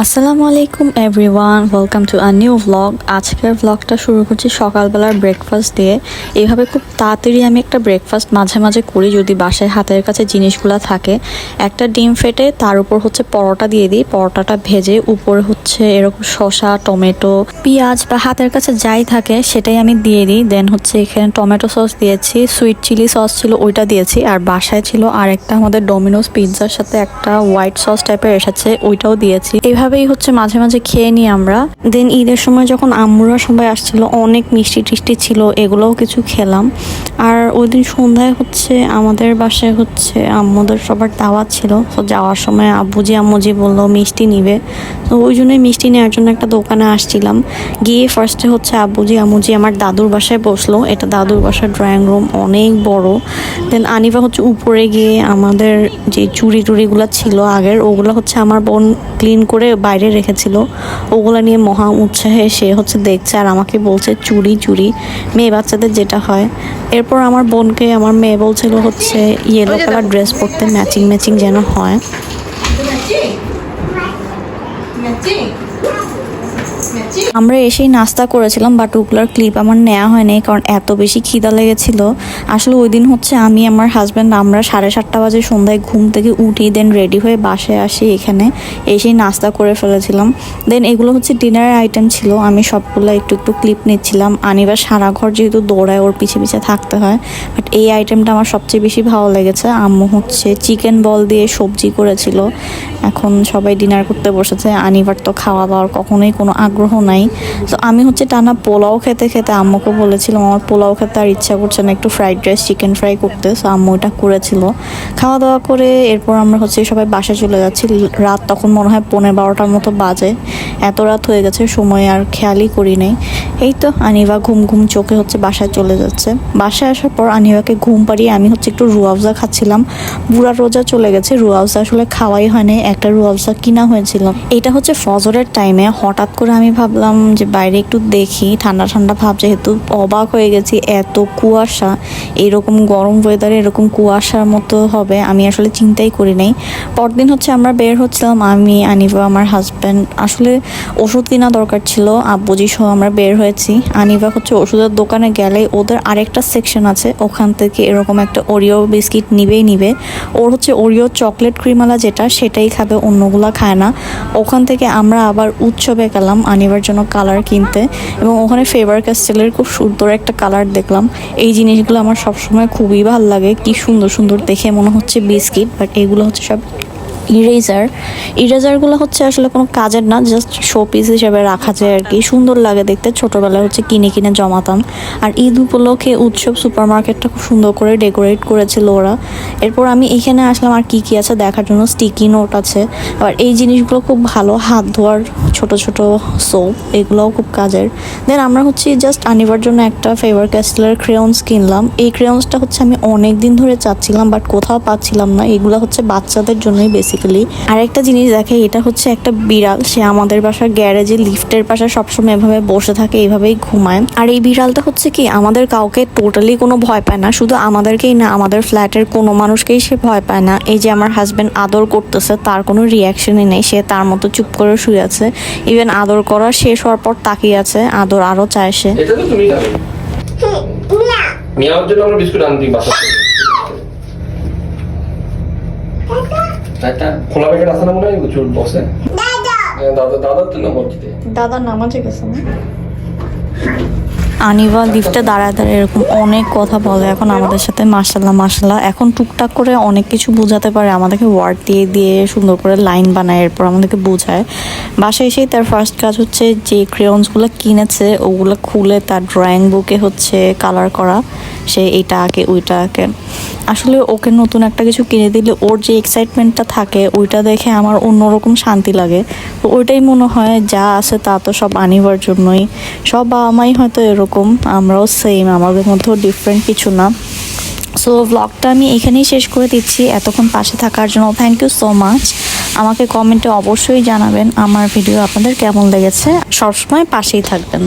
আসসালামু আলাইকুম everyone, welcome to a new vlog. আজকের ভ্লগটা শুরু করছি সকালবেলার ব্রেকফাস্ট দিয়ে। এইভাবে খুব তাড়াতাড়ি আমি একটা ব্রেকফাস্ট মাঝে মাঝে করি যদি বাসায় হাতের কাছে জিনিসগুলো থাকে। একটা ডিম ফেটে তার উপর হচ্ছে পরোটা দিয়ে দিই, পরোটাটা ভেজে উপরে হচ্ছে এরকম শসা, টমেটো, পেঁয়াজ বা হাতের কাছে যাই থাকে সেটাই আমি দিয়ে দিই। দেন হচ্ছে এখানে টমেটো সস দিয়েছি, সুইট চিলি সস ছিল ওইটা দিয়েছি, আর বাসায় ছিল আর একটা আমাদের ডোমিনোস পিৎজার সাথে একটা হোয়াইট সস টাইপের এসেছে, ওইটাও দিয়েছি। এইভাবেই হচ্ছে মাঝে মাঝে খেয়ে নিই আমরা। দেন ঈদের সময় যখন আম্মুরা সবাই আসছিল অনেক মিষ্টি টিষ্টি ছিল, এগুলোও কিছু খেলাম। আর ওই দিন সন্ধ্যায় হচ্ছে আমাদের বাসায় হচ্ছে আম্মুদের সবার দাওয়াত ছিল, তো যাওয়ার সময় আম্মুজি বললো মিষ্টি নিবে, তো ওই জন্যই মিষ্টি নেওয়ার জন্য একটা দোকানে আসছিলাম। গিয়ে ফার্স্টে হচ্ছে আম্মুজি আমার দাদুর বাসায় বসলো, এটা দাদুর বাসার ড্রয়িং রুম, অনেক বড়। দেন আনিবা হচ্ছে উপরে গিয়ে আমাদের যে চুড়িগুলো ছিল আগের, ওগুলো হচ্ছে আমার বোন ক্লিন করে বাইরে রেখেছিল, ওগুলো নিয়ে মহা উৎসাহে সে হচ্ছে দেখছে আর আমাকে বলছে চুড়ি মেয়ে বাচ্চাদের যেটা হয়। এরপর আমার বোনকে আমার মেয়ে বলছিল হচ্ছে ইয়েলো কালার ড্রেস পরতে, ম্যাচিং যেন হয়। আমরা এসেই নাস্তা করেছিলাম, বাট ওগুলোর ক্লিপ আমার নেওয়া হয়নি কারণ এত বেশি খিদা লেগেছিল। আসলে ওই দিন হচ্ছে আমি আমার হাজব্যান্ড আমরা 7:30 বাজে সন্ধ্যায় ঘুম থেকে উঠি, দেন রেডি হয়ে বাসায় আসি, এখানে এসেই নাস্তা করে ফেলেছিলাম। দেন এগুলো হচ্ছে ডিনারের আইটেম ছিল, আমি সবগুলো একটু ক্লিপ নিচ্ছিলাম। আনিবার সারা ঘর যেহেতু দৌড়ায় ওর পিছে থাকতে হয়, বাট এই আইটেমটা আমার সবচেয়ে বেশি ভালো লেগেছে। আম্মু হচ্ছে চিকেন বল দিয়ে সবজি করেছিল। এখন সবাই ডিনার করতে বসেছে, আনিবার তো খাওয়া দাওয়ার কখনোই কোনো আগ্রহ নাই। তো আমি হচ্ছে টানা পোলাও খেতে আম্মুকে বলেছিলাম আমার পোলাও খেতে আর ইচ্ছা করছে না, একটু ফ্রাইড রাইস চিকেন ফ্রাই করতে, তো আম্মু এটা করেছিল। খাওয়া দাওয়া করে এরপর আমরা হচ্ছে সবাই বাসায় চলে যাচ্ছি। রাত তখন মনে হয় 11-12টার মতো বাজে, এত রাত হয়ে গেছে সময় আর খেয়ালই করি নাই। এই তো আনিবা ঘুম চোখে হচ্ছে বাসায় চলে যাচ্ছে। বাসায় আসার পর আনিবাকে ঘুম পাড়িয়ে আমি হচ্ছে একটু রুয়াবজা খাচ্ছিলাম। বুড়া রোজা চলে গেছে, রুয়াবজা আসলে খাওয়াই হয়নি, একটা রুয়াবজা কিনা হয়েছিল। এটা হচ্ছে ফজরের টাইমে, হঠাৎ করে আমি ভাবলাম যে বাইরে একটু দেখি, ঠান্ডা ভাব, যেহেতু অবাক হয়ে গেছি এত কুয়াশা, এরকম গরম ওয়েদারে এরকম কুয়াশার মতো হবে আমি আসলে চিন্তাই করি নাই। পরদিন হচ্ছে আমরা বের হচ্ছিলাম, আমি আনিবা আমার হাজব্যান্ড, আসলে ওষুধ কেনা দরকার ছিল, আব্বুজি সহ আমরা বের হয়েছি। আনিবা হচ্ছে ওষুধের দোকানে গেলে ওদের আরেকটা সেকশন আছে, ওখান থেকে এরকম একটা ওরিও বিস্কিট নিবে। ওর হচ্ছে ওরিও চকলেট ক্রিমালা যেটা, সেটাই খাবে, অন্যগুলা খায় না। ওখান থেকে আমরা আবার উৎসবে গেলাম আনিবার জন্য কালার কিনতে, এবং ওখানে ফেভার ক্যাস্টেলের খুব সুন্দর একটা কালার দেখলাম। এই জিনিসগুলো আমার সবসময় খুবই ভালো লাগে, কি সুন্দর দেখে মনে হচ্ছে বিস্কিট, বাট এগুলো হচ্ছে সব ইরেজারগুলো হচ্ছে আসলে কোনো কাজের না, জাস্ট শো পিস হিসেবে রাখা যায় আর কি, সুন্দর লাগে দেখতে। ছোটোবেলায় হচ্ছে কিনে জমাতাম। আর ঈদ উপলক্ষে উৎসব সুপার মার্কেটটা খুব সুন্দর করে ডেকোরেট করেছিল ওরা। এরপর আমি এখানে আসলাম আর কি আছে দেখার জন্য, স্টিকি নোট আছে, আর এই জিনিসগুলো খুব ভালো, হাত ধোয়ার ছোট সোপ, এগুলোও খুব কাজের। দেন আমরা হচ্ছে জাস্ট আনিবার জন্য একটা ফেভার ক্যাস্টেলের ক্রেয়ন্স কিনলাম। এই ক্রেয়ন্সটা হচ্ছে আমি অনেক দিন ধরে চাচ্ছিলাম, বাট কোথাও পাচ্ছিলাম না। এগুলো হচ্ছে বাচ্চাদের জন্যই বেসিক্যালি। আর একটা জিনিস দেখে, এটা হচ্ছে একটা বিড়াল, সে আমাদের বাসার গ্যারেজে লিফটের পাশে সবসময় এভাবে বসে থাকে, এইভাবেই ঘুমায়। আর এই বিড়ালটা হচ্ছে কি আমাদের কাউকে টোটালি কোনো ভয় পায় না, শুধু আমাদেরকেই না, আমাদের ফ্ল্যাটের কোনো মানুষকেই সে ভয় পায় না। এই যে আমার হাজব্যান্ড আদর করতেছে, তার কোনো রিয়াকশনই নেই, সে তার মতো চুপ করে শুয়ে আছে। ইভেন আদর করা শেষ হওয়ার পর তাকিয়ে আছে, আদর আরো চায় সে। এটা তো তুমি খাবে না, মিয়াওর জন্য আমরা বিস্কুট আনতে বাসা থেকে। একটা খোলা প্যাকেট আছে না মনে হয় চুল বসে। দাদা তো না বলতে দাদা নামাজে গেছে না। আনিবা লিফটে দাঁড়ায় এরকম অনেক কথা বলে এখন আমাদের সাথে, মাশাল্লাহ। এখন টুকটাক করে অনেক কিছু বোঝাতে পারে, আমাদেরকে ওয়ার্ড দিয়ে সুন্দর করে লাইন বানায়, এরপর আমাদেরকে বোঝায়। বাসায় এসেই তার ফার্স্ট কাজ হচ্ছে যে ক্রেয়ন্সগুলো কিনেছে ওগুলো খুলে তার ড্রয়িং বুকে হচ্ছে কালার করা, সে এইটা আঁকে ওইটা আঁকে। আসলে ওকে নতুন একটা কিছু কিনে দিলে ওর যে এক্সাইটমেন্টটা থাকে ওইটা দেখে আমার অন্যরকম শান্তি লাগে। তো ওইটাই মনে হয় যা আছে তা তো সব আনিবার জন্যই, সব বাবা মাই হয়তো এরকম, আমরাও সেম, আমাদের মধ্যেও ডিফারেন্ট কিছু না। সো ব্লগটা আমি এখানেই শেষ করে দিচ্ছি। এতক্ষণ পাশে থাকার জন্য থ্যাংক ইউ সো মাচ। আমাকে কমেন্টে অবশ্যই জানাবেন আমার ভিডিও আপনাদের কেমন লেগেছে, সবসময় পাশেই থাকবেন।